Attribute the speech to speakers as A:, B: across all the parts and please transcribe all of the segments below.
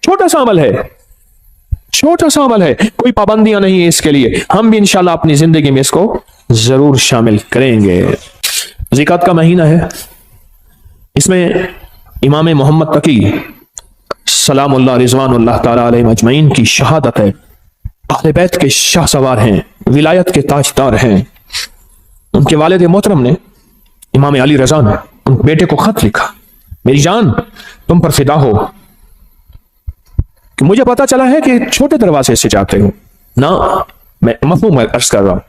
A: छोटा सा अमल है, छोटा सा अमल है, कोई पाबंदियां नहीं है इसके लिए। हम भी इंशाल्लाह अपनी जिंदगी में इसको जरूर शामिल करेंगे। ज़िकात का महीना है, इसमें इमाम मोहम्मद तकी सलामुल्लाह रिज़वानुल्लाह ताला अलैहिम अजमईन की शहादत है। अहले बैत के शाह सवार हैं, विलायत के ताजदार हैं। उनके वालिद मोहतरम ने, इमाम अली रज़ा ने, उन बेटे को खत लिखा, मेरी जान तुम पर फिदा हो कि मुझे पता चला है कि छोटे दरवाजे से जाते हो ना, मैं मफहूम अर्ज कर रहा हूं,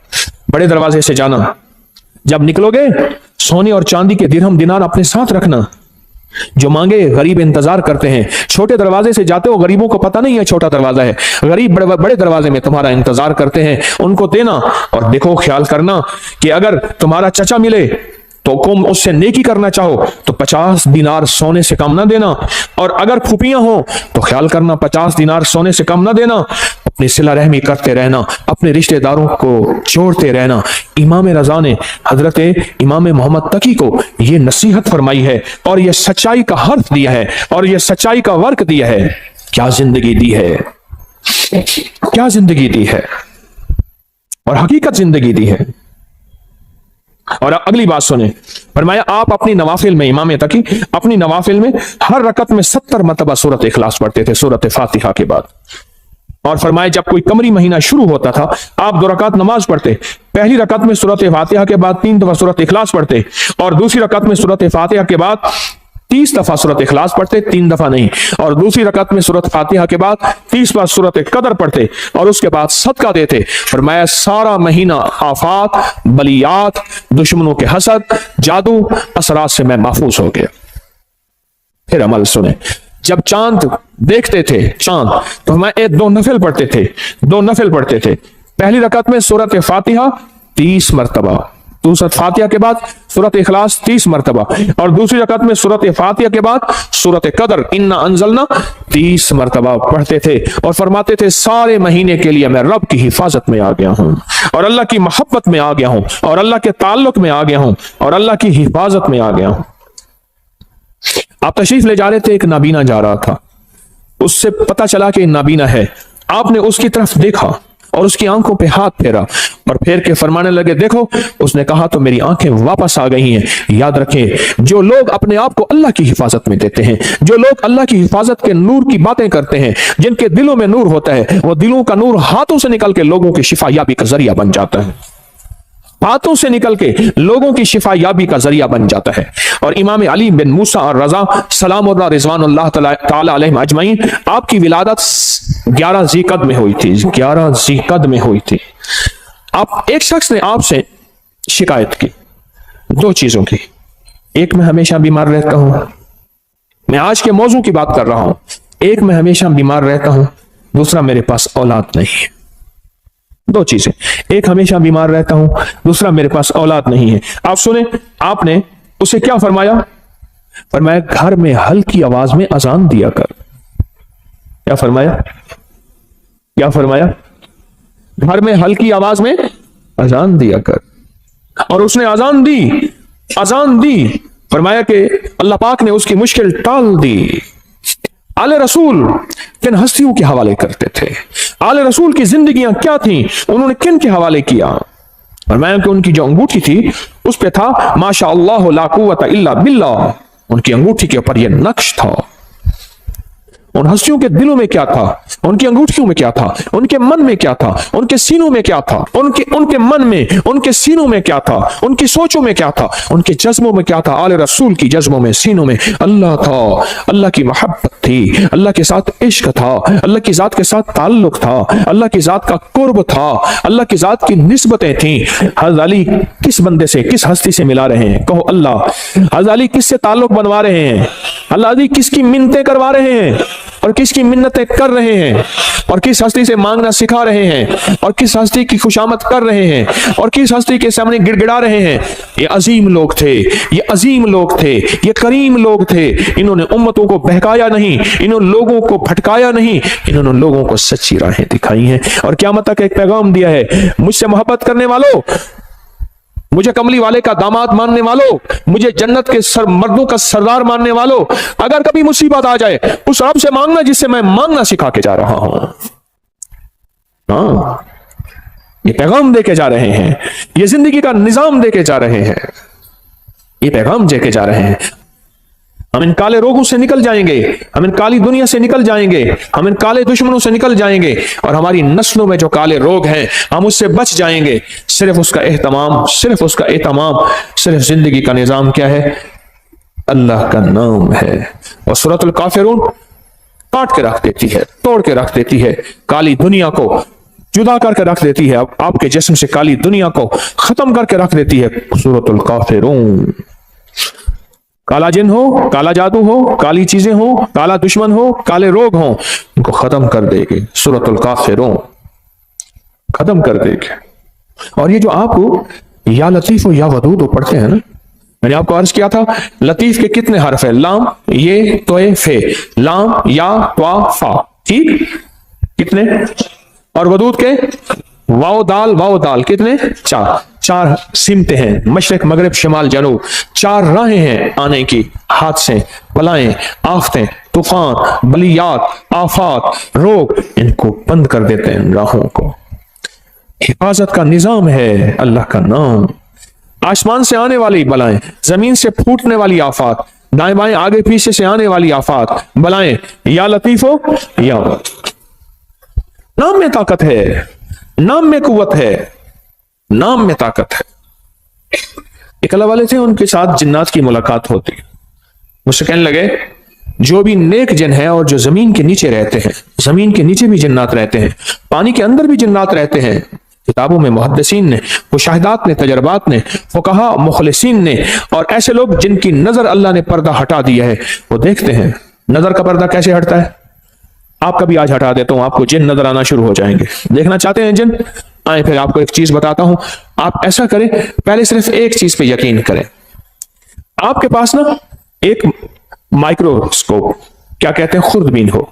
A: बड़े दरवाजे से जाना। जब निकलोगे सोने और चांदी के दिरहम दिनार अपने साथ रखना, जो मांगे गरीब इंतजार करते हैं। छोटे दरवाजे से जाते हो, गरीबों को पता नहीं है छोटा दरवाजा है, गरीब बड़े बड़े दरवाजे में तुम्हारा इंतजार करते हैं, उनको देना। और देखो, ख्याल करना कि अगर तुम्हारा चचा मिले तो तुम उससे नेकी करना चाहो तो 50 दिनार सोने से कम ना देना, और अगर फूफियां हो तो ख्याल करना 50 दिनार सोने से कम ना देना। अपनी सिला रहमी करते रहना, अपने रिश्तेदारों को जोड़ते रहना। इमाम रज़ा ने हजरत इमाम मोहम्मद तकी को यह नसीहत फरमाई है और यह सच्चाई का हर्फ दिया है और यह सच्चाई का वर्क दिया है। क्या जिंदगी दी है, क्या जिंदगी दी है, और हकीकत जिंदगी दी है। और अगली बात सुने, फरमाया आप अपनी नवाफिल में, इमाम तकी अपनी नवाफिल में हर रकत में 70 मरतबा सूरत इखलास पढ़ते थे, सूरत फातिहा के बाद। और फरमाया जब कोई कमरी महीना शुरू होता था, आप 2 रकात नमाज पढ़ते। पहली रकत में सूरत फातिहा के बाद 3 दफा सूरत इखलास पढ़ते, और दूसरी रकत में सूरत फातिहा के बाद 30 दफा सूरत इखलास पढ़ते, 3 दफा नहीं। और दूसरी रकत में सूरत फातिहा के बाद 30 बार सूरत कदर पढ़ते, और उसके बाद सदका देते। फरमाया सारा महीना आफात, बलियात, दुश्मनों के हसद, जादू, असरात से मैं महफूज हो गया। फिर अमल सुने, जब चांद देखते थे चांद, तो मैं 2 नफिल पढ़ते थे, 2 नफिल पढ़ते थे। पहली रकत में सूरत फातिहा 30 मरतबा, सूरत फातिहा के बाद सूरत इखलास 30 मरतबा, और दूसरी रकत में सूरत फातिहा के बाद सूरत कदर इन्ना अंजलना 30 मरतबा पढ़ते थे। और फरमाते थे सारे महीने के लिए मैं रब की हिफाजत में आ गया हूं, और अल्लाह की मोहब्बत में आ गया हूं, और अल्लाह के ताल्लुक में आ गया हूं, और अल्लाह की हिफाजत में आ गया हूं। आप तशरीफ ले जा रहे थे, एक नाबीना जा रहा था, उससे पता चला कि नाबीना है। आपने उसकी तरफ देखा और उसकी आंखों पे हाथ फेरा, और फेर के फरमाने लगे देखो। उसने कहा तो मेरी आंखें वापस आ गई हैं। याद रखें, जो लोग अपने आप को अल्लाह की हिफाजत में देते हैं, जो लोग अल्लाह की हिफाजत के नूर की बातें करते हैं, जिनके दिलों में नूर होता है, वो दिलों का नूर हाथों से निकल के लोगों की शिफा याबी का जरिया बन जाता है, हाथों से निकल के लोगों की शिफा याबी का जरिया बन जाता है। और इमाम अली बिन मूसा और रजा सलामुल्लाह रिज़वानुल्लाह ताला अलैहिम अजमईन, आपकी विलादत 11 ज़ीक़द में हुई थी, 11 ज़ीक़द में हुई थी। आप एक शख्स ने आपसे शिकायत की 2 चीजों की, एक मैं हमेशा बीमार रहता हूं, मैं आज के मौजू की बात कर रहा हूं, एक मैं हमेशा बीमार रहता हूं, दूसरा मेरे पास औलाद नहीं है। 2 चीजें, एक हमेशा बीमार रहता हूं, दूसरा मेरे पास औलाद नहीं है। आप सुने, आपने उसे क्या फरमाया? फरमाया घर में हल्की आवाज में अजान दिया कर। क्या फरमाया? क्या फरमाया? घर में हल्की आवाज में अजान दिया कर। और उसने अजान दी, अजान दी। फरमाया कि अल्लाह पाक ने उसकी मुश्किल टाल दी। आले रसूल किन हस्तियों के हवाले करते थे, आले रसूल की जिंदगियां क्या थी, उन्होंने किन के हवाले किया? फरमाया कि उनकी जो अंगूठी थी उस पे था माशा अल्लाह ला कुव्वता इल्ला बिल्लाह। उनकी अंगूठी के ऊपर यह नक्श था। उन हस्तियों के दिलों में क्या था, उनकी अंगूठियों में क्या था, उनके मन में क्या था, उनके सीनों में क्या था, उनके मन में, उनके सीनों में क्या था, उनकी सोचों में क्या था, उनके जज्बों में क्या था? आले रसूल की जज्बों में, सीनों में अल्लाह था, अल्लाह की मोहब्बत थी, अल्लाह के साथ इश्क था, अल्लाह की जात के साथ ताल्लुक था, अल्लाह की जात का कुर्ब था, अल्लाह की जात की निस्बतें थी। हज़रत अली किस बंदे से, किस हस्ती से मिला रहे हैं? कहो अल्लाह। हज़रत अली किससे ताल्लुक बनवा रहे हैं? अल्लाह अली किसकी मिन्नतें करवा रहे हैं और किसकी मिन्नतें कर रहे हैं, और किस हस्ती से मांगना सिखा रहे हैं, और किस हस्ती की खुशामद कर रहे हैं, और किस हस्ती के सामने गिड़गिड़ा रहे हैं? ये अजीम लोग थे, ये अजीम लोग थे, ये करीम लोग थे। इन्होंने उम्मतों को बहकाया नहीं, इन्होंने लोगों को भटकाया नहीं, इन्होंने लोगों को सच्ची राहें दिखाई हैं और क़यामत तक एक पैगाम दिया है, मुझसे मोहब्बत करने वालों मुझे कमली वाले का दामाद मानने वालों, मुझे जन्नत के मर्दों का सरदार मानने वालों, अगर कभी मुसीबत आ जाए उस रब से मांगना जिससे मैं मांगना सिखा के जा रहा हूं। हाँ, ये पैगाम देके जा रहे हैं, ये जिंदगी का निजाम देके जा रहे हैं, ये पैगाम देके जा रहे हैं। हम इन काले रोगों से निकल जाएंगे, हम इन काली दुनिया से निकल जाएंगे, हम इन काले दुश्मनों से निकल जाएंगे, और हमारी नस्लों में जो काले रोग हैं हम उससे बच जाएंगे। सिर्फ उसका एहतमाम, सिर्फ उसका एहतमाम, सिर्फ जिंदगी का निजाम क्या है? अल्लाह का नाम है। और सूरतुल काफिरून काट के रख देती है, तोड़ के रख देती है, काली दुनिया को जुदा करके रख देती है, आपके जिस्म से काली दुनिया को खत्म करके रख देती है। सूरतुल काफिरून, काला जिन हो, काला जादू हो, काली चीजें हो, काला दुश्मन हो, काले रोग हो, इनको खत्म कर देगी सूरतुल काफिरून, खत्म कर देगी। और ये जो आपको या लतीफ हो या वदूद हो पढ़ते हैं ना, मैंने आपको अर्ज किया था लतीफ के कितने हर्फ है? लाम, ये, तोए, फे, लाम, या, त्वा, फा, ठीक, कितने? और वदूद के वाओ दाल कितने? चार। चार सिमते हैं, मशरक मगरिब शिमाल जनूब, चार राहें हैं आने की, हादसे, बलाएं, आफतें, तूफान, बलियात, आफात, रोग, इनको बंद कर देते हैं राहों को। हिफाजत का निजाम है अल्लाह का नाम। आसमान से आने वाली बलाएं, जमीन से फूटने वाली आफात, दाएं बाएं आगे पीछे से आने वाली आफात, बलाएं, या लतीफो या नाम में ताकत है, नाम में कुव्वत है, नाम में ताकत है। एक अल्लाह वाले थे, उनके साथ जिन्नात की मुलाकात होती, मुझसे कहने लगे जो भी नेक जिन है और जो जमीन के नीचे रहते हैं, जमीन के नीचे भी जिन्नात रहते हैं, पानी के अंदर भी जिन्नात रहते हैं, किताबों में मुहद्दिसीन ने, मुशाहिदात ने, तजर्बात ने, फुकहा मुखलिसीन ने, और ऐसे लोग जिनकी नजर अल्लाह ने पर्दा हटा दिया है, वो देखते हैं नजर का पर्दा कैसे हटता है। आपका भी आज हटा देता हूं, आपको जिन नजर आना शुरू हो जाएंगे। देखना चाहते हैं जिन? आए, फिर आपको एक चीज बताता हूं, आप ऐसा करें, पहले सिर्फ एक चीज पे यकीन करें। आपके पास ना एक माइक्रोस्कोप, क्या कहते हैं, खुर्दबीन हो,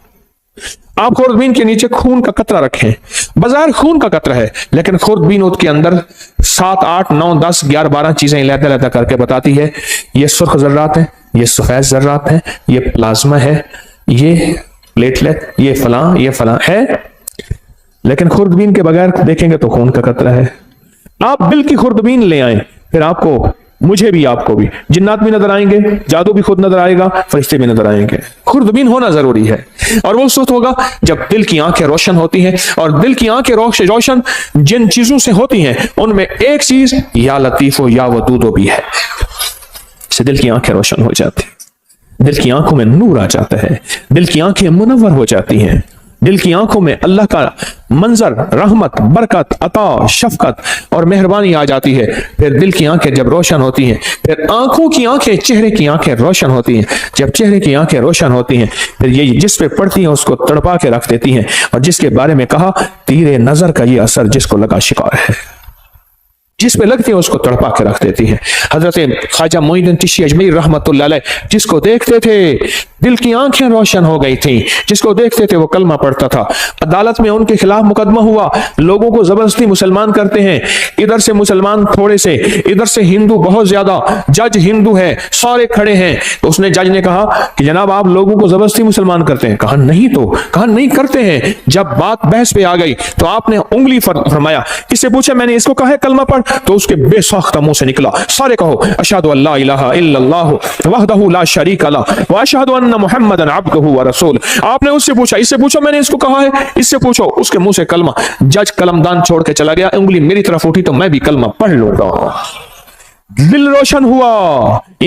A: आप खुर्दबीन के नीचे खून का कतरा रखें, बाजार खून का कतरा है, लेकिन खुर्दबीन के अंदर 7, 8, 9, 10, 11, 12 चीजें लहदा लहदा करके बताती है, ये सुर्ख जर्रात है, ये सफेद जर्रात है, ये प्लाज्मा है, ये प्लेटलेट, ये फलां है, लेकिन खुर्दबीन के बगैर देखेंगे तो खून का कतरा है। आप दिल की खुर्दबीन ले आए, फिर आपको, मुझे भी, आपको भी जिन्नात भी नजर आएंगे, जादू भी खुद नजर आएगा, फरिश्ते भी नजर आएंगे। खुर्दबीन होना जरूरी है, और वो उस वक्त होगा जब दिल की आंखें रोशन होती हैं, और दिल की आंखें रोशन जिन चीजों से होती हैं उनमें एक चीज या लतीफो या वदूदो भी है। इससे दिल की आंखें रोशन हो जाती, दिल की आंखों में नूर आ जाता है, दिल की आंखें मुनव्वर हो जाती हैं, दिल की आंखों में अल्लाह का मंजर, रहमत, बरकत, अता, शफकत और मेहरबानी आ जाती है। फिर दिल की आंखें जब रोशन होती हैं, फिर आंखों की आंखें, चेहरे की आंखें रोशन होती हैं। जब चेहरे की आंखें रोशन होती हैं, फिर ये जिस पे पड़ती हैं उसको तड़पा के रख देती हैं, और जिसके बारे में कहा तीरे नजर का ये असर जिसको लगा शिकार है, जिस पे लगती है उसको तड़पा के रख देती है। हजरत ख्वाजा मोइनुद्दीन चिश्ती अजमेरी रहमतुल्लाह अलैह, जिसको देखते थे दिल की आंखें रोशन हो गई थी, जिसको देखते थे वो कलमा पढ़ता था। अदालत में उनके खिलाफ मुकदमा हुआ, लोगों को जबरदस्ती मुसलमान करते हैं, इधर से मुसलमान थोड़े से, इधर से हिंदू बहुत ज्यादा, जज हिंदू है, सारे खड़े हैं। तो उसने, जज ने कहा कि जनाब आप लोगों को जबरदस्ती मुसलमान करते हैं? कहा नहीं, तो कहा नहीं करते हैं। जब बात बहस पे आ गई तो आपने उंगली फरमाया, इससे पूछा मैंने इसको कहा है कलमा पढ़, तो उसके बेसाख्ता मुंह से निकला सारे कहो अशहदु अल्ला इलाहा इल्लल्लाह वहदहु ला शरीका लह व अशहदु अन्ना मुहम्मदन अब्दुहु व रसूल। आपने उससे पूछा, इससे पूछो मैंने इसको कहा है, इससे पूछो, उसके मुंह से कलमा। जज कलमदान छोड़ के चला गया, उंगली मेरी तरफ उठी तो मैं भी कलमा पढ़ लूंगा। दिल रोशन हुआ,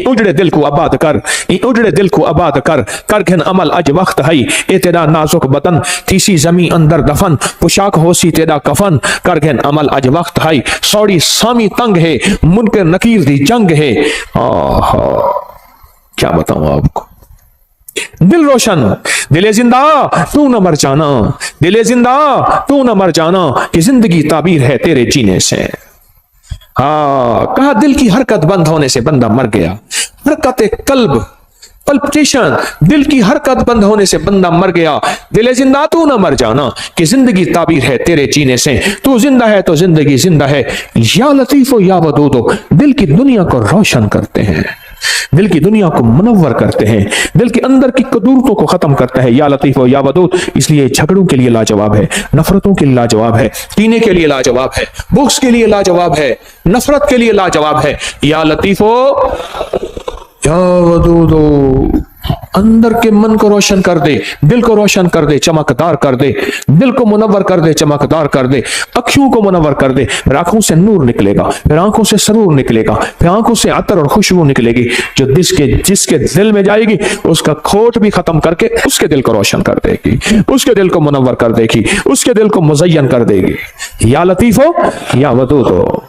A: उजड़े दिल को आबाद कर, उजड़े दिल को आबाद कर, कर घन अमल अज वक्त है, ए तेरा नाजुक बदन तीसी जमी अंदर दफन, पोशाक होसी तेरा कफन, कर घन अमल अज वक्त है, सौड़ी सामी तंग है, मुनकर नकीर दी जंग है। क्या बताऊं आपको, दिल रोशन, दिले जिंदा तू न मर जाना, दिले जिंदा तू न मर जाना, कि जिंदगी ताबीर है तेरे जीने से। कहा दिल की हरकत बंद होने से बंदा मर गया। हरकत कल्ब पल्पिटेशन, दिल की हरकत बंद होने से बंदा मर गया। दिल जिंदा तू ना मर जाना, कि जिंदगी ताबीर है तेरे जीने से, तू जिंदा है तो जिंदगी जिंदा है। या लतीफो या वदूदो, दिल की दुनिया को रोशन करते हैं, दिल की दुनिया को मुनव्वर करते हैं, दिल के अंदर की कदूरतों को खत्म करता है। या लतीफो या वदूद, इसलिए झगड़ों के लिए लाजवाब है, नफरतों के लिए लाजवाब है, कीने के लिए लाजवाब है, बुग़्ज़ के लिए लाजवाब है, नफरत के लिए लाजवाब है। या लतीफो या वदूदो, अंदर के मन को रोशन कर दे, दिल को रोशन कर दे, चमकदार कर दे, दिल को मुनव्वर कर दे, चमकदार कर दे, अखियों को मुनव्वर कर दे। फिर आंखों से नूर निकलेगा, फिर आंखों से सरूर निकलेगा, फिर आंखों से अतर और खुशबू निकलेगी, जो जिसके दिल में जाएगी उसका खोट भी खत्म करके उसके दिल को रोशन कर देगी, उसके दिल को मुनव्वर कर देगी, उसके दिल को मुज़य्यन कर देगी। या लतीफो या वदूदो।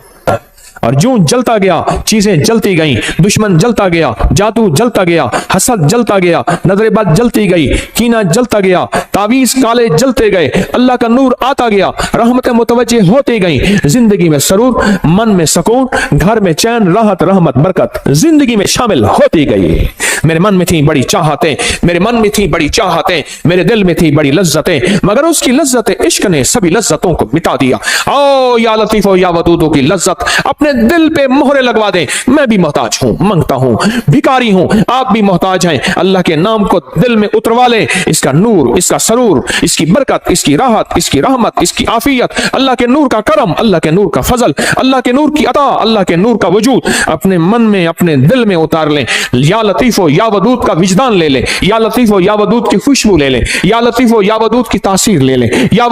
A: और जो जलता गया, चीजें जलती गईं, दुश्मन जलता गया, जादू जलता गया, हसद जलता गया, नजरेबाज जलती गई, कीना जलता गया, तावीज काले जलते गए, अल्लाह का नूर आता गया, रहमतें मुतवज्जे होती गईं, जिंदगी में सरूर, मन में सुकून, घर में चैन, राहत, रहमत, बरकत जिंदगी में शामिल होती गई। मेरे मन में थी बड़ी चाहतें, मेरे मन में थी बड़ी चाहतें, मेरे दिल में थी बड़ी लज्जतें, मगर उसकी लज्जत इश्क ने सभी लज्जतों को मिटा दिया। ओ या लतीफो या वदूदो की लज्जत अपने दिल पे मोहरे लगवा दें। मैं भी मोहताज हूं, मांगता हूं, भिखारी हूं, आप भी मोहताज हैं। अल्लाह के नाम को दिल में उतरवा लें, इसका नूर, इसका सरूर, इसकी बरकत, इसकी राहत, इसकी रहमत, इसकी आफियत, अल्लाह के नूर का करम, अल्लाह के नूर का फजल, अल्लाह के नूर की अता, अल्लाह के नूर का वजूद अपने मन में, अपने दिल में उतार लें। या लतीफो या वदूद का विजदान ले लें, या लतीफो या वदूद की खुशबू ले लें, या लतीफो या वदूद की तासीर ले लें, या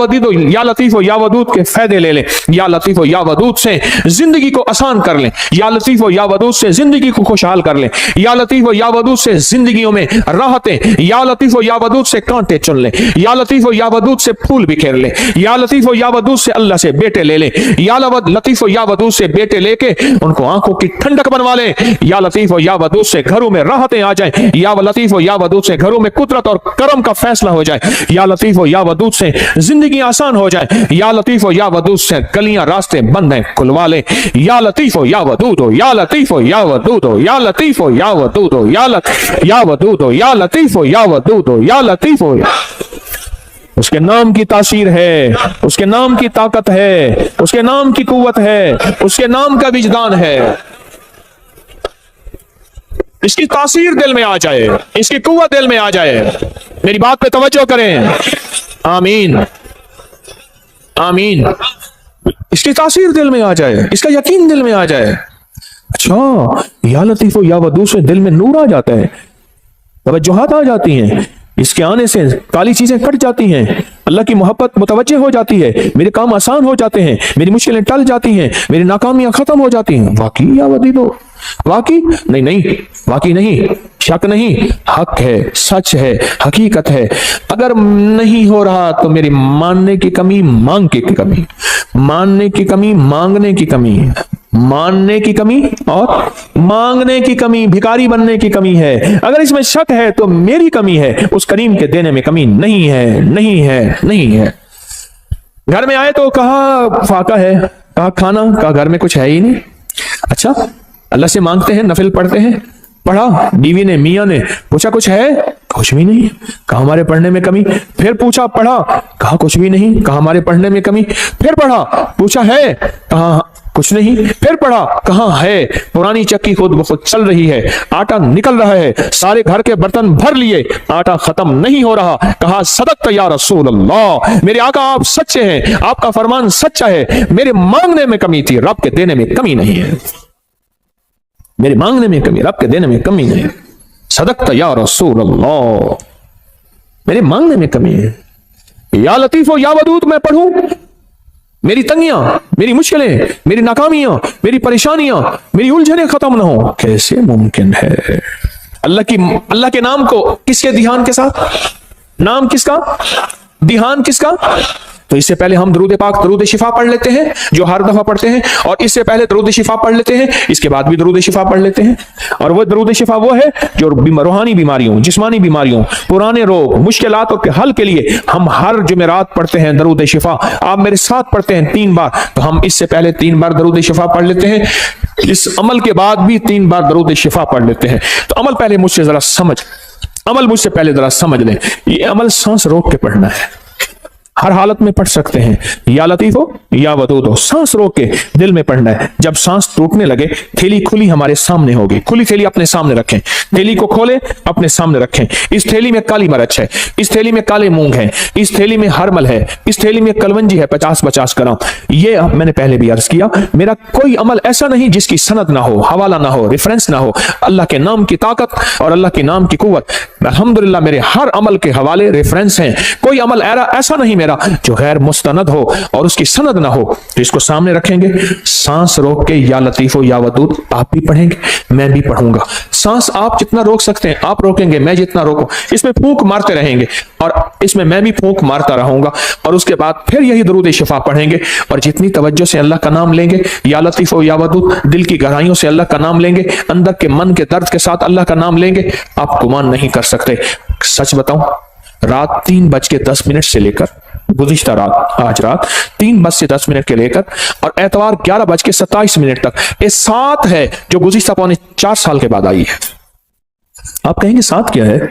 A: लतीफो या वदूद के फायदे ले लें। या लतीफो या वदूद से जिंदगी को आसान कर लें, या लतीफो या वदूद से जिंदगी को खुशहाल कर लें, या लतीफो या वदूद से जिंदगियों में राहतें, या लतीफो या वदूद से कांटे चुन लें, या लतीफो या वदूद से फूल बिखेर लें, या लतीफो या वदूद से अल्लाह से बेटे ले लें, या लतीफो या वदूद से बेटे लेके उनको आंखों की ठंडक बनवा लें। या लतीफो या वदूद से घरों में राहतें आ जाए, या लतीफो या वदूद से घरों में कुदरत और करम का फैसला हो जाए, या लतीफो या वदूद से जिंदगी आसान हो जाए, या लतीफो या वदूद से गलियां रास्ते बंद हैं खुलवा ले। या लतीफो या वदूदो, या लतीफो या वदूदो, या लतीफो या वदूदो, या वदूदो, या लतीफो या वदूदो, या लतीफो। उसके नाम की तासीर है, उसके नाम की ताकत है, उसके नाम की कुव्वत है, उसके नाम का विजदान है। इसकी तासीर दिल में आ जाए, इसकी कुव्वत दिल में आ जाए। मेरी बात पे तवज्जो करें। आमीन आमीन। इसकी तासीर दिल में आ जाए, इसका यकीन दिल में आ जाए। अच्छा, या लतीफो या वदूद से दिल में नूर आ जाता है, तवज्जुहात आ जाती हैं, इसके आने से काली चीजें कट जाती हैं, अल्लाह की मोहब्बत मुतवज्जे हो जाती है, मेरे काम आसान हो जाते हैं, मेरी मुश्किलें टल जाती हैं, मेरी नाकामियां खत्म हो जाती हैं। वाकई या वदीदो, वाकई नहीं, वाकई नहीं, शक नहीं, हक है, सच है, हकीकत है। अगर नहीं हो रहा तो मेरी मानने की कमी, मांग की कमी, मानने की कमी, मांगने की कमी, मानने की कमी और मांगने की कमी, भिखारी बनने की कमी है। अगर इसमें शक है तो मेरी कमी है, उस करीम के देने में कमी नहीं है, नहीं है, नहीं है। घर में आए तो कहा फाका है, कहा खाना, कहा घर में कुछ है ही नहीं। अच्छा, अल्लाह से मांगते हैं, नफिल पढ़ते हैं, पढ़ा, बीवी ने, मियां ने पूछा कुछ है, कुछ भी नहीं, कहा हमारे पढ़ने में कमी। फिर पूछा, पढ़ा, कहा कुछ भी नहीं, कहा हमारे पढ़ने में कमी। फिर पढ़ा, पूछा है, कहा कुछ नहीं। फिर पढ़ा, कहां है, पुरानी चक्की खुद ब खुद चल रही है, आटा निकल रहा है, सारे घर के बर्तन भर लिए, आटा खत्म नहीं हो रहा। कहा सदक़्त या रसूल अल्लाह, मेरे आका आप सच्चे हैं, आपका फरमान सच्चा है, मेरे मांगने में कमी थी, रब के देने में कमी नहीं है, मेरे मांगने में कमी, रब के देने में कमी नहीं। सदक़्त या रसूल अल्लाह, मेरे मांगने में कमी है। या लतीफो या वदूद मैं पढ़ूं, मेरी तंगियां, मेरी मुश्किलें, मेरी नाकामियां, मेरी परेशानियां, मेरी उलझने खत्म ना हो, कैसे मुमकिन है? अल्लाह के नाम को किसके ध्यान के साथ, नाम किसका, ध्यान किसका? तो इससे पहले हम दरूद पाक दरूद शिफा पढ़ लेते हैं जो हर दफा पढ़ते हैं, और इससे पहले दरूद शिफा पढ़ लेते हैं, इसके बाद भी दरूद शिफा पढ़ लेते हैं। और वो दरूद शिफा वो है जो रूहानी बीमारियों, जिस्मानी बीमारियों, पुराने रोग, मुश्किलातों के हल के लिए हम हर जुमेरात पढ़ते हैं दरूद शिफा। आप मेरे साथ पढ़ते हैं 3 बार, तो हम इससे पहले 3 बार दरूद शिफा पढ़ लेते हैं, इस अमल के बाद भी 3 बार दरूद शिफा पढ़ लेते हैं। तो अमल पहले मुझसे जरा अमल मुझसे पहले जरा समझ लें। ये अमल सांस रोक के पढ़ना है, हर हालत में पढ़ सकते हैं, या लतीफ हो या वदूद हो, सांस रोक के दिल में पढ़ना है। जब सांस टूटने लगे, थैली खुली हमारे सामने होगी, खुली थैली अपने सामने रखें, थैली को खोले अपने सामने रखें। इस थैली में काली मिर्च है, इस थैली में काले मूंग है, इस थैली में हरमल है, इस थैली में कलवंजी है 50-50 ग्राम। ये मैंने पहले भी अर्ज किया, मेरा कोई अमल ऐसा नहीं जिसकी सनद ना हो, हवाला ना हो, रेफरेंस ना हो। अल्लाह के नाम की ताकत और अल्लाह के नाम की कुव्वत, अल्हम्दुलिल्लाह मेरे हर अमल के हवाले रेफरेंस हैं। कोई अमल ऐसा नहीं मेरा जो गैर मुस्तनद हो और उसकी सनद ना हो। तो इसको सामने रखेंगे, सांस रोक के या लतीफो या वदूद आप भी पढ़ेंगे, मैं भी पढ़ूंगा। सांस आप जितना रोक सकते हैं आप रोकेंगे, मैं जितना रोकूं। इसमें फूंक मारते रहेंगे और इसमें मैं भी फूंक मारता रहूंगा, और उसके बाद फिर यही दरूद शिफा पढ़ेंगे। और जितनी तवज्जो से अल्लाह का नाम लेंगे, या लतीफो या वदूद, दिल की गहराइयों से अल्लाह का नाम लेंगे, अंदर के मन के दर्द के साथ अल्लाह का नाम लेंगे, आप गुमान नहीं कर सकते। सच बताऊं, रात 3:10 से लेकर गुज़िश्ता रात, आज रात 3:10 के लेकर और एतवार 11:27 तक, ये 7 है जो गुज़िश्ता 4 साल के बाद आई है। आप कहेंगे 7 क्या है?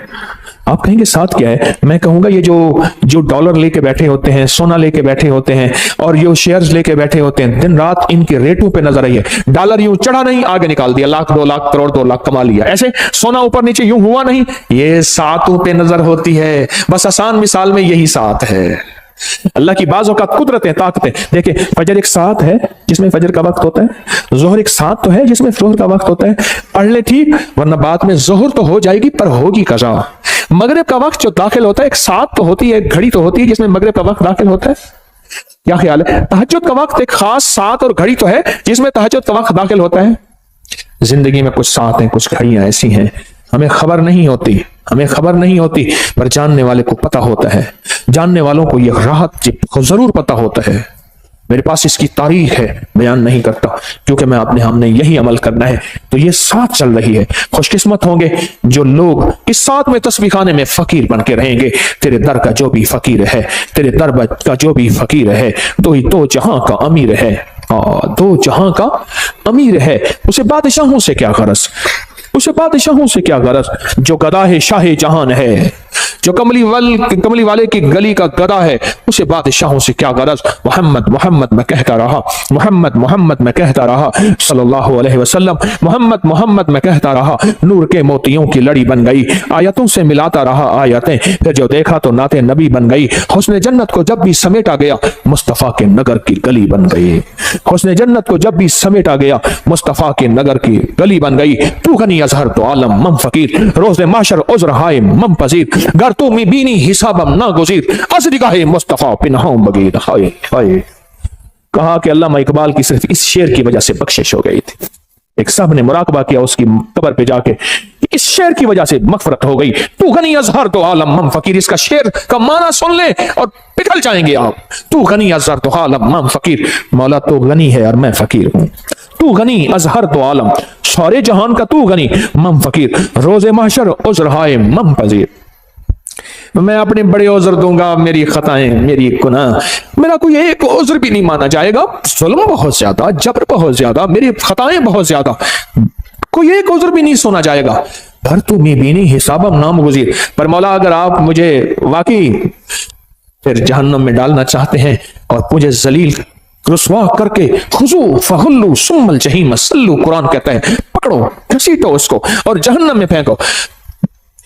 A: आप कहेंगे 7 क्या है? मैं कहूंगा ये जो डॉलर लेके बैठे होते हैं, सोना लेके बैठे होते हैं, और जो शेयर्स लेके बैठे होते हैं, दिन रात इनके रेटों पे नजर आई है। डॉलर यूं चढ़ा नहीं, आगे निकाल दिया, लाख 2 लाख करोड़ 2 लाख कमा लिया। ऐसे सोना ऊपर नीचे यूं हुआ नहीं, ये 7 पे नजर होती है। बस आसान मिसाल में यही 7 है। अल्लाह की बाज़ों का कुदरतें, ताकतें देखिए। फजर एक 7 है जिसमें फजर का वक्त होता है, जोहर एक 7 तो है जिसमें जोहर का वक्त होता है। पढ़ ले ठीक, वरना बाद में जोहर तो हो जाएगी पर होगी कज़ा। मगरिब का वक्त जो दाखिल होता है, एक 7 तो होती है, घड़ी तो होती है जिसमें मगरिब का वक्त दाखिल होता है। क्या ख्याल है? तहज्जुद का वक्त एक खास 7 और घड़ी तो है जिसमें तहज्जुद का वक्त दाखिल होता है। जिंदगी में कुछ 7 हैं, कुछ घड़ियां ऐसी हैं हमें खबर नहीं होती, पर जानने वाले को पता होता है। जानने वालों को यह राहत जरूर पता होता है। मेरे पास इसकी तारीख है, बयान नहीं करता क्योंकि मैं अपने हमने यही अमल करना है। तो ये 7 चल रही है। खुशकिस्मत होंगे जो लोग इस 7 में तस्बीह खाने में फकीर बन के रहेंगे। तेरे दर का जो भी फकीर है, तेरे दर का जो भी फकीर है, तो ही तो जहां का अमीर है। दो जहां का अमीर है, उसे बादशाहों से क्या गरज, जो गदा है शाह जहान है, जो कमली वाले की गली का गदा है, उसे बादशाहों से क्या गरज। मोहम्मद मैं कहता रहा, मोहम्मद मैं कहता रहा, सल्लल्लाहु अलैहि वसल्लम, मोहम्मद मैं कहता रहा। नूर के मोतियों की लड़ी बन गई, आयतों से मिलाता रहा आयतें, फिर जो देखा तो नाते नबी बन गई। हुस्न जन्नत को जब भी समेटा गया, मुस्तफा के नगर की गली बन गई। हुस्न जन्नत को जब भी समेटा गया, मुस्तफा के नगर की गली बन गई। तू गनी अजहर तो आलम मम फकीर, रोज़े माशर उज़्र हाय मम पजीर, गर तू मी बीनी हिसाबम ना गुज़ीर, असदिगाहे मुस्तफा पिनहाम बगीर। हाय हाय। कहा कि अल्लामा इकबाल की सिर्फ इस शेर की वजह से बख्शिश हो गई थी। एक साहब ने मुराकबा किया उसकी कब्र पे जाके, इस शेर की वजह से मगफरत हो गई। तू गनी अजहर तो आलम मम फकीर, इसका शेर का माना सुन ले और पिघल जाएंगे आप। तू गनी अजहर तो आलम मम फकीर, मौला तो गनी है और मैं फकीर हूं। तू गनी अजहर तो आलम, सारे जहान का तू गनी, मम फकीर, रोज़े महशर उज़्र हाय मम पजीर। मैं अपने बड़े उज़्र दूंगा, मेरी खताएं, मेरी गुनाह, मेरा कोई एक उज़्र भी नहीं माना जाएगा। जुल्म बहुत ज्यादा, जबर बहुत ज्यादा, मेरी खताएं बहुत ज्यादा, कोई एक उज़्र भी नहीं सुना जाएगा। पर तू मी बीनी हिसाबम नाम गुज़ीर। पर मौला अगर आप मुझे वाकई फिर जहन्नम में डालना चाहते हैं और मुझे जलील रुस्वा करके, खुजू फहुल्लू सुम्मल जहीम सल्लू, कुरान कहता है पकड़ो, घसीटो उसको और जहन्नम में फेंको।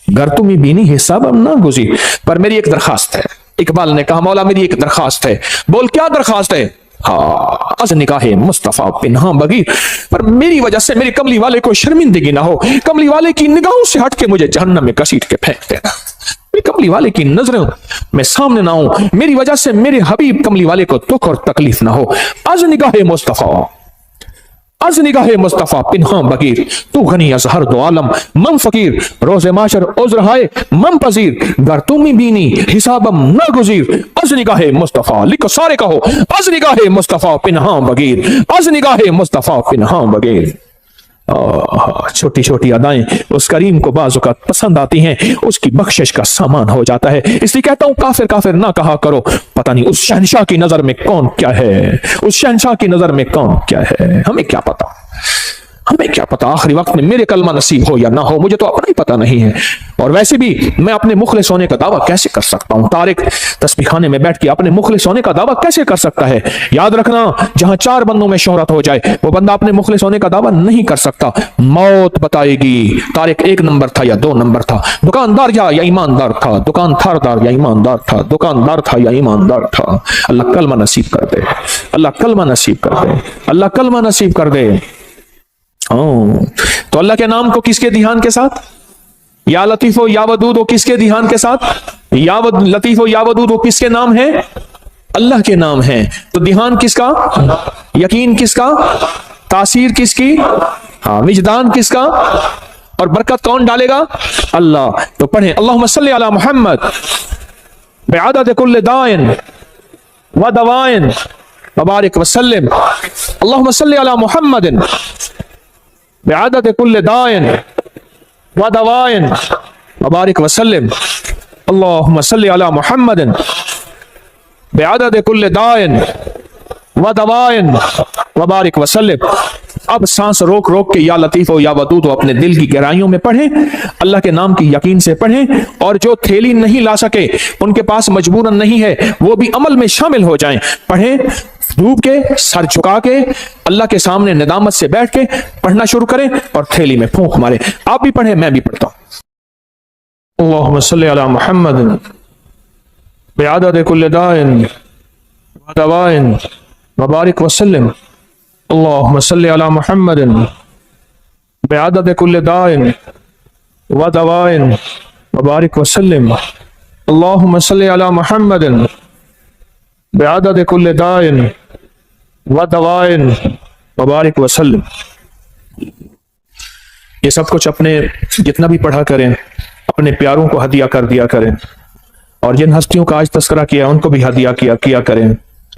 A: घर तुम्हें बीनी हिसाब अब ना गुजी। पर मेरी एक दरखास्त है। इकबाल ने कहा मौला मेरी एक दरखास्त है। बोल क्या दरखास्त है? हाँ, अज़ निकाहे मुस्तफा पिन्हा बगीर, पर मेरी वजह से मेरे कमली वाले को शर्मिंदगी ना हो, कमली वाले की निगाहों से हट के मुझे जहन्नम में घसीट के फेंक देना, मेरे कमली वाले की नजरों में सामने ना हो, मेरी वजह से मेरे हबीब कमली वाले को दुख और तकलीफ ना हो। अज़ निगाहे मुस्तफा, از निगाह मुस्तफा पिन्हा बगीर, तू गनी az हर दो आलम मम फकीर, रोजे माशर उज़्र हाय मम पजीर, गर तुम ही बीनी हिसाबम न गुजीर, az निगाह मुस्तफा, लिखो सारे कहो, az निगाह मुस्तफा पिन्हा बगीर, az निगाह मुस्तफा पिन्हा बगीर। छोटी छोटी अदाएं उस करीम को बाज़-औक़ात पसंद आती हैं, उसकी बख्शिश का सामान हो जाता है। इसलिए कहता हूं काफिर काफिर ना कहा करो, पता नहीं उस शहंशाह की नजर में कौन क्या है, उस शहंशाह की नजर में कौन क्या है, हमें क्या पता, हमें क्या पता आखिरी वक्त में मेरे कलमा नसीब हो या ना हो, मुझे तो अपना ही पता नहीं है। और वैसे भी मैं अपने मुखलिस होने का दावा कैसे कर सकता हूं? तारिक तस्बीह खाने में बैठ के अपने मुखलिस होने का दावा कैसे कर सकता है? याद रखना, जहां 4 बंदों में शोहरत हो जाए वो बंदा अपने मुखलिस होने का दावा नहीं कर सकता। मौत बताएगी तारिक 1 नंबर था या 2 नंबर था, दुकानदार या ईमानदार था, दुकानदार या ईमानदार था, दुकानदार था या ईमानदार था। अल्लाह कलमा नसीब कर दे, अल्लाह कलमा नसीब कर दे, अल्लाह कलमा नसीब कर दे। तो अल्लाह के नाम को किसके ध्यान के साथ? या लतीफो या वदूद वो किसके ध्यान के साथ? या लतीफो या वदूद वो किसके नाम है? अल्लाह के नाम है। तो ध्यान किसका? यकीन किसका? तासीर किसकी? विजदान किसका? और बरकत कौन डालेगा? अल्लाह। तो पढ़े अल्लाहुम्मा सल्ली अला मुहम्मद बिअदद कुल्ल दाइन व दवाइन व बारिक व सल्लिम। अल्लाहुम्मा सल्ली अला मुहम्मदिन बिअदद कुल्ल दाइन व दवाइन व बारिक व सल्लिम। अल्लाहुम्मा सल्ली अला मुहम्मदिन बिअदद कुल्ल दाइन व दवाइन व बारिक व सल्लिम। अब सांस रोक रोक के या लतीफ हो या वदूद हो अपने दिल की गहराइयों में पढ़ें, अल्लाह के नाम की यकीन से पढ़ें, और जो थैली नहीं ला सके, उनके पास मजबूरन नहीं है, वो भी अमल में शामिल हो जाएं। पढ़ें डूब के, सर झुका के, अल्लाह के सामने निदामत से बैठ के पढ़ना शुरू करें और थैली में फूंक मारे। आप भी पढ़ें, मैं भी पढ़ता हूं। अल्लाहुम्मा सल्ली अला मुहम्मद बिअदद कुल्ल दाइन व दवाइन व बारिक व सल्लिम। अल्लाहुम्मा सल्ली अला मुहम्मदिन बिअदद कुल्ल दाइन व दवाइन व बारिक व सल्लिम। अल्लाहुम्मा सल्ली अला मुहम्मदिन बिअदद कुल्ल दाइन व दवाइन व बारिक व सल्लिम। ये सब कुछ अपने जितना भी पढ़ा करें, अपने प्यारों को हदिया कर दिया करें, और जिन हस्तियों का आज तस्करा किया उनको भी हदिया किया करें।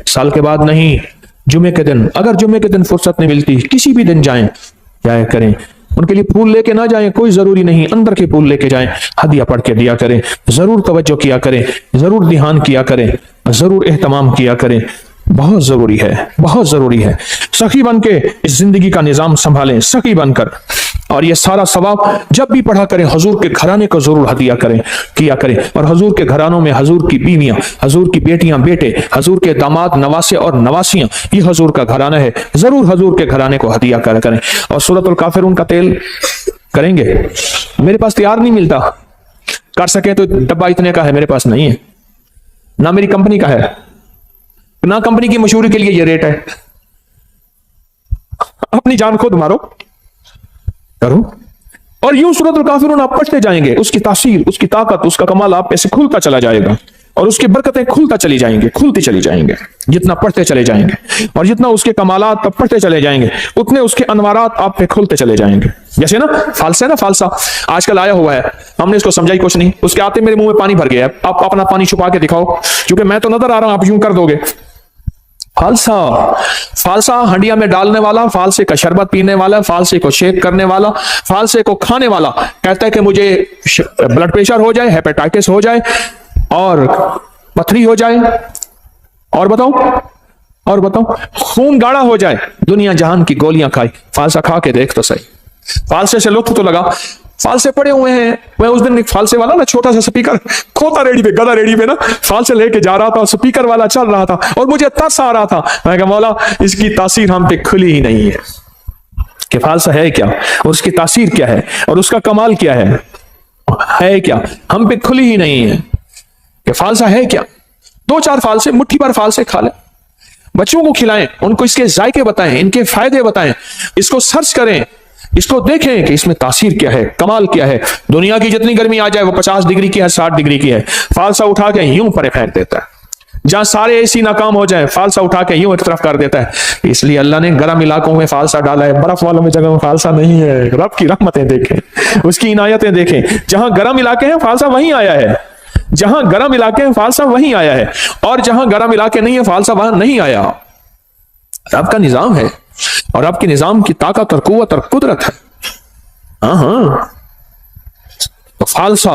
A: साल के बाद नहीं, जुमे के दिन, अगर जुमे के दिन फुर्सत नहीं मिलती, किसी भी दिन जाया करें। उनके लिए फूल लेके ना जाएं, कोई जरूरी नहीं, अंदर के फूल लेके जाएं, हदिया पढ़ के दिया करें। जरूर तवज्जो किया करें, जरूर ध्यान किया करें, जरूर एहतमाम किया करें। बहुत जरूरी है, बहुत जरूरी है। सखी बन के इस जिंदगी का निजाम संभालें, सखी बनकर। और ये सारा सवाब जब भी पढ़ा करें, हजूर के घराने को जरूर हदिया किया करें। और हजूर के घरानों में हजूर की बीवियां, हजूर की बेटियां, बेटे, हजूर के दामाद, नवासे और नवासियां, ये हजूर का घराना है। जरूर हजूर के घराने को हदिया करें। और सूरतुल काफिरून का तेल करेंगे, मेरे पास तैयार नहीं मिलता, कर सके तो डब्बा इतने का है, मेरे पास नहीं है, ना मेरी कंपनी का है, ना कंपनी की मशहूरी के लिए ये रेट है। अपनी जान खुद मारो, करो। और यूं सूरतुल काफिरून आप पढ़ते जाएंगे, उसकी तासीर, उसकी ताकत, उसका कमाल आप पे से खुलता चला जाएगा, और उसकी बरकतें खुलती चली जाएंगे जितना पढ़ते चले जाएंगे। और जितना उसके कमालात आप पढ़ते चले जाएंगे, उतने उसके अनवारात आप पे खुलते चले जाएंगे। जैसे ना फालसा आजकल आया हुआ है, हमने इसको समझा ही कुछ नहीं, उसके आते मेरे मुंह में पानी भर गया है। आप अपना पानी छुपा के दिखाओ, क्योंकि मैं तो नजर आ रहा हूं, आप यूं कर दोगे। फालसा हंडिया में डालने वाला, फालसे का शरबत पीने वाला, फालसे को शेक करने वाला, फालसे को खाने वाला कहता है कि मुझे ब्लड प्रेशर हो जाए, हेपेटाइटिस हो जाए और पथरी हो जाए, और बताओ खून गाढ़ा हो जाए, दुनिया जहान की गोलियां खाई। फालसा खा के देख तो सही, फालसे से लुत्फ तो लगा। फालसे पड़े हुए हैं। मैं उस दिन एक फालसे वाला ना, छोटा सा स्पीकर, खोता रेडी पे, गदा रेडी पे ना, फालसे लेके जा रहा था, स्पीकर वाला चल रहा था, और मुझे तरस आ रहा था। मैं कहा मौला, इसकी तासीर हम पे खुली ही नहीं है कि फालसा है क्या, और उसकी तासीर क्या है, और उसका कमाल क्या है क्या, हम पे खुली ही नहीं है कि फालसा है क्या। 2-4 फालसे, मुट्ठी भर फालसे खा ले, बच्चों को खिलाएं, उनको इसके जायके बताएं, इनके फायदे बताएं, इसको सर्च करें, इसको देखें कि इसमें तासीर क्या है, कमाल क्या है। दुनिया की जितनी गर्मी आ जाए वो 50 डिग्री की है, 60 डिग्री की है, फालसा उठा के यूं परे फेंक देता है, جہاں سارے اے سی ناکام ہو جائیں فالسا اٹھا کے یوں ایک طرف کر دیتا ہے. اس لیے اللہ نے گرم علاقوں میں فالسا ڈالا ہے, برف والوں میں جگہ میں فالسا نہیں ہے. رب کی رحمتیں دیکھیں, اس کی عنایتیں دیکھیں. جہاں گرم علاقے ہیں فالسا وہیں آیا ہے, جہاں گرم علاقے ہیں فالسا وہیں آیا ہے, اور جہاں گرم علاقے نہیں ہے فالسا وہاں نہیں آیا. رب کا نظام ہے, اور رب کے نظام کی طاقت اور قوت اور قدرت ہے. ہاں تو فالسا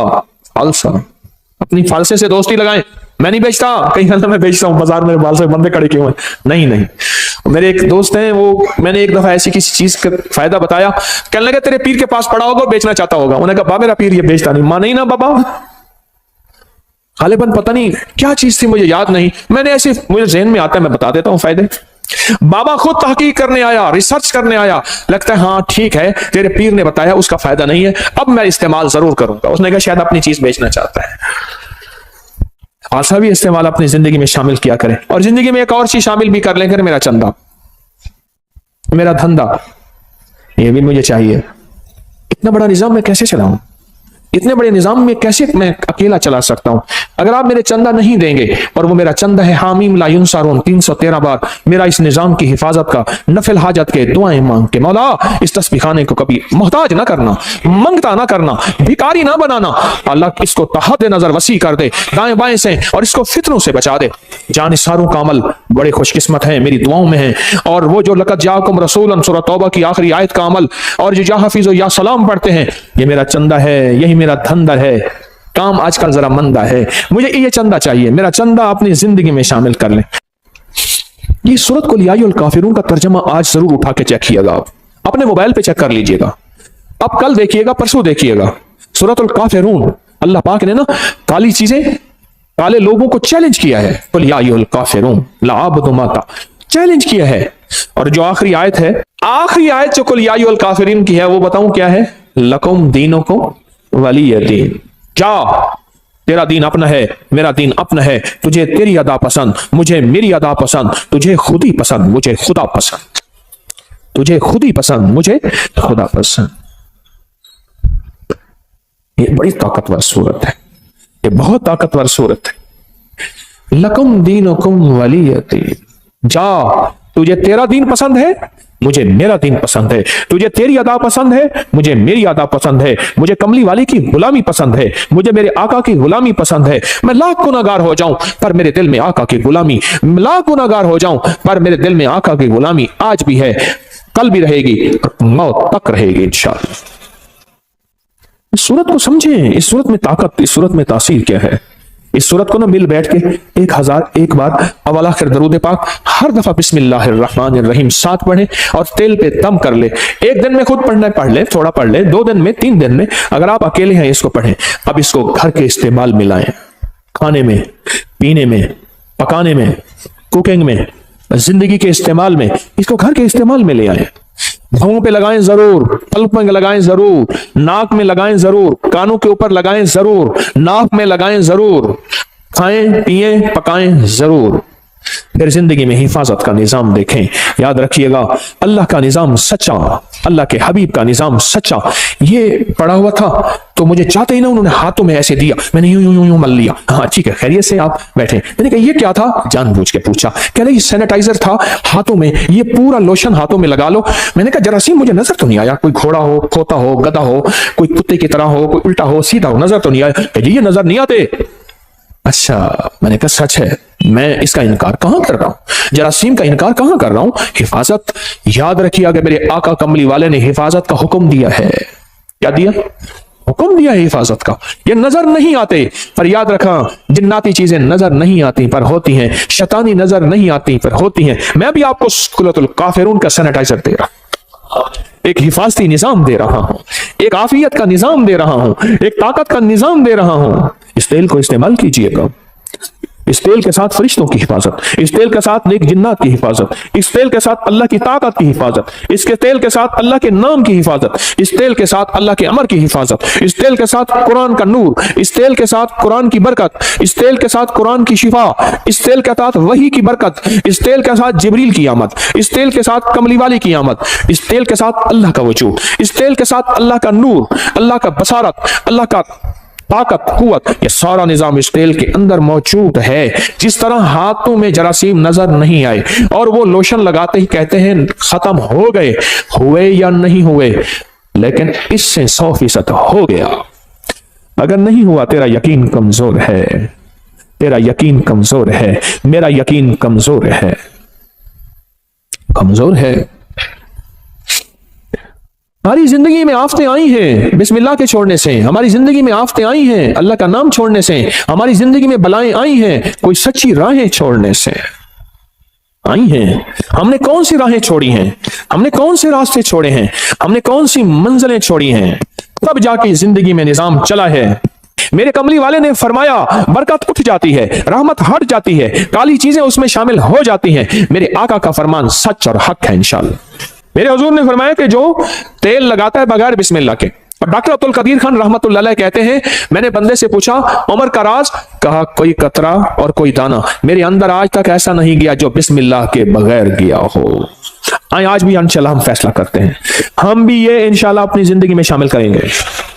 A: اپنی فالسے سے دوستی لگائیں. میں نہیں بیچتا, کہیں میں بیچتا ہوں بازار میں فالسے بندے کھڑے کیوں ہیں, نہیں. میرے ایک دوست ہیں, وہ میں نے ایک دفعہ ایسی کسی چیز کا فائدہ بتایا, کہنے لگے تیرے پیر کے پاس پڑا ہوگا بیچنا چاہتا ہوگا. انہوں نے کہا بابا میرا پیر یہ بیچتا نہیں. ماں نہیں نا بابا, غالباً پتہ نہیں کیا چیز تھی مجھے یاد نہیں, میں نے ایسے مجھے ذہن میں آتا ہے میں بتا دیتا ہوں فائدے. بابا خود تحقیق کرنے آیا, ریسرچ کرنے آیا, لگتا ہے ہاں ٹھیک ہے تیرے پیر نے بتایا اس کا فائدہ نہیں ہے, اب میں استعمال ضرور کروں گا. اس نے کہا شاید اپنی چیز بیچنا چاہتا ہے. ایسا بھی استعمال اپنی زندگی میں شامل کیا کریں, اور زندگی میں ایک اور چیز شامل بھی کر لیں کریں, میرا چندہ, میرا دھندا, یہ بھی مجھے چاہیے. اتنا بڑا نظام میں کیسے چلاؤں, اتنے بڑے نظام میں کیسے میں اکیلا چلا سکتا ہوں؟ اگر آپ میرے چندہ نہیں دیں گے, اور وہ میرا چندہ ہے حامیم لا ینصرون 313 بار میرا اس نظام کی حفاظت کا, نفل حاجت کے دعائیں مانگ کے, مولا اس تسبیح خانے کو کبھی محتاج نہ کرنا, منگتا نہ کرنا, بھکاری نہ بنانا. اللہ اس کو تحت نظر وسیع کر دے دائیں بائیں سے, اور اس کو فتنوں سے بچا دے. جان ساروں کا عمل بڑے خوش قسمت ہیں, میری دعاؤں میں ہیں. اور وہ جو لقد جاءکم رسول سورۃ توبہ کی آخری آیت کا عمل, اور جو یا حفیظ و یا سلام پڑھتے ہیں, یہ میرا چندہ ہے, یہی میرا دھندا ہے. کام آج کل ذرا مندہ ہے, مجھے یہ چندہ چاہیے, میرا چندہ اپنی زندگی میں شامل کر لیں. یہ سورت قل یا ایھا الکافرون کا ترجمہ آج ضرور اٹھا کے چیک کیے گا, اپنے موبائل پہ چیک کر لیجئے گا. اب کل دیکھیے گا, پرسوں دیکھیے گا. سورت الکافرون, اللہ پاک نے نا کالی چیزیں, کالے لوگوں کو چیلنج کیا ہے. قل یا ایھا الکافرون لا اعبد ما چیلنج کیا ہے. اور جو آخری آیت ہے, آخری آیت جو قل یا ایھا الکافرون کی ہے, وہ بتاؤں کیا ہے؟ لکم دینکم ولی دین. جا, تیرا دین اپنا ہے, میرا دین اپنا ہے. تجھے تیری ادا پسند, مجھے میری ادا پسند. تجھے خود ہی پسند, مجھے خدا پسند. تجھے خود ہی پسند, مجھے خدا پسند. یہ بڑی طاقتور صورت ہے, یہ بہت طاقتور صورت ہے. لکم دینکم ولی دین. جا, تجھے تیرا دین پسند ہے, مجھے میرا دین پسند ہے. تجھے تیری ادا پسند ہے, مجھے میری ادا پسند ہے. مجھے کملی والی کی غلامی پسند ہے, مجھے میرے آقا کی غلامی پسند ہے. میں لاکھ گناہگار ہو جاؤں پر میرے دل میں آقا کی غلامی, لاکھ گناہگار ہو جاؤں پر میرے دل میں آقا کی غلامی آج بھی ہے, کل بھی رہے گی, موت تک رہے گی انشاءاللہ. اس صورت کو سمجھیں, اس صورت میں طاقت, اس صورت میں تاثیر کیا ہے. اس صورت کو نہ مل بیٹھ کے 1001 بار اول آخر درود پاک ہر دفعہ بسم اللہ الرحمن الرحیم 7 پڑھیں, اور تیل پہ دم کر لے. ایک دن میں خود پڑھنا ہے پڑھ لے, تھوڑا پڑھ لے, 2 دن میں, 3 دن میں, اگر آپ اکیلے ہیں اس کو پڑھیں. اب اس کو گھر کے استعمال میں لائیں, کھانے میں, پینے میں, پکانے میں, کوکنگ میں, زندگی کے استعمال میں, اس کو گھر کے استعمال میں لے آئیں. بھووں پہ لگائیں ضرور, پلک میں لگائیں ضرور, ناک میں لگائیں ضرور, کانوں کے اوپر لگائیں ضرور, ناک میں لگائیں ضرور, کھائیں پیئیں پکائیں ضرور. پھر زندگی میں حفاظت کا نظام دیکھیں. یاد رکھیے گا اللہ کا نظام سچا, اللہ کے حبیب کا نظام سچا. یہ پڑا ہوا تھا تو مجھے چاہتے ہی نا انہوں نے ہاتھوں میں ایسے دیا, میں نے یوں مل لیا. ہاں ٹھیک ہے, خیریت سے آپ بیٹھے. میں نے کہا یہ کیا تھا, جان بوجھ کے پوچھا. کہہ رہے یہ سینیٹائزر تھا ہاتھوں میں, یہ پورا لوشن ہاتھوں میں لگا لو. میں نے کہا جراثیم مجھے نظر تو نہیں آیا, کوئی گھوڑا ہو, کھوتا ہو, گدھا ہو, کوئی کتے کی طرح ہو, کوئی الٹا ہو, سیدھا ہو, نظر تو نہیں آیا. کہ یہ نظر نہیں آتے. اچھا, میں نے کہا سچ ہے, میں اس کا انکار کہاں کر رہا ہوں, جراثیم کا انکار کہاں کر رہا ہوں. حفاظت یاد رکھیے, اگر میرے آقا کملی والے نے حفاظت کا حکم دیا ہے, کیا دیا, حکم دیا ہے حفاظت کا. یہ نظر نہیں آتے, پر یاد رکھا جناتی چیزیں نظر نہیں آتی پر ہوتی ہیں, شیطانی نظر نہیں آتی پر ہوتی ہیں. میں بھی آپ کو سورۃ الکافرون کا سینیٹائزر دے رہا ہوں, ایک حفاظتی نظام دے رہا ہوں, ایک عافیت کا نظام دے رہا ہوں, ایک طاقت کا نظام دے رہا ہوں. اس تیل کو استعمال کیجئے گا. اس تیل کے ساتھ فرشتوں کی حفاظت, اس تیل کے ساتھ نیک جنات کی حفاظت, اس تیل کے ساتھ اللہ کی طاقت کی حفاظت, اس کے تیل کے ساتھ اللہ کے نام کی حفاظت, اس تیل کے ساتھ اللہ کے امر کی حفاظت, اس تیل کے ساتھ قرآن کا نور, اس تیل کے ساتھ قرآن کی برکت, اس تیل کے ساتھ قرآن کی شفا, اس تیل کے ساتھ وحی کی برکت, اس تیل کے ساتھ جبریل کی آمد, اس تیل کے ساتھ کملی والی کی آمد, اس تیل کے ساتھ اللہ کا وجود, اس تیل کے ساتھ اللہ کا نور, اللہ کا بصارت, اللہ کا طاقت قوت یہ سارا نظام اس تیل کے اندر موجود ہے. جس طرح ہاتھوں میں جراثیم نظر نہیں آئے اور وہ لوشن لگاتے ہی کہتے ہیں ختم ہو گئے, ہوئے یا نہیں ہوئے, لیکن اس سے 100% ہو گیا. اگر نہیں ہوا تیرا یقین کمزور ہے, تیرا یقین کمزور ہے, میرا یقین کمزور ہے, کمزور ہے. ہماری زندگی میں آفتیں آئی ہیں بسم اللہ کے چھوڑنے سے, ہماری زندگی میں آفتیں آئی ہیں اللہ کا نام چھوڑنے سے, ہماری زندگی میں بلائیں آئی ہیں کوئی سچی راہیں چھوڑنے سے آئی ہیں. ہم نے کون سی راہیں چھوڑی ہیں, ہم نے کون سے راستے چھوڑے ہیں, ہم نے کون سی منزلیں چھوڑی ہیں, تب جا کے زندگی میں نظام چلا ہے. میرے کملی والے نے فرمایا برکت اٹھ جاتی ہے, رحمت ہٹ جاتی ہے, کالی چیزیں اس میں شامل ہو جاتی ہیں. میرے آقا کا فرمان سچ اور حق ہے انشاءاللہ. میرے حضور نے فرمایا کہ جو تیل لگاتا ہے بغیر بسم اللہ کے, اور ڈاکٹر عبد القدیر خان رحمت اللہ علیہ کہتے ہیں میں نے بندے سے پوچھا عمر کا راز, کہا کوئی قطرہ اور کوئی دانہ میرے اندر آج تک ایسا نہیں گیا جو بسم اللہ کے بغیر گیا ہو. آج بھی انشاءاللہ ہم فیصلہ کرتے ہیں, ہم بھی یہ انشاءاللہ اپنی زندگی میں شامل کریں گے.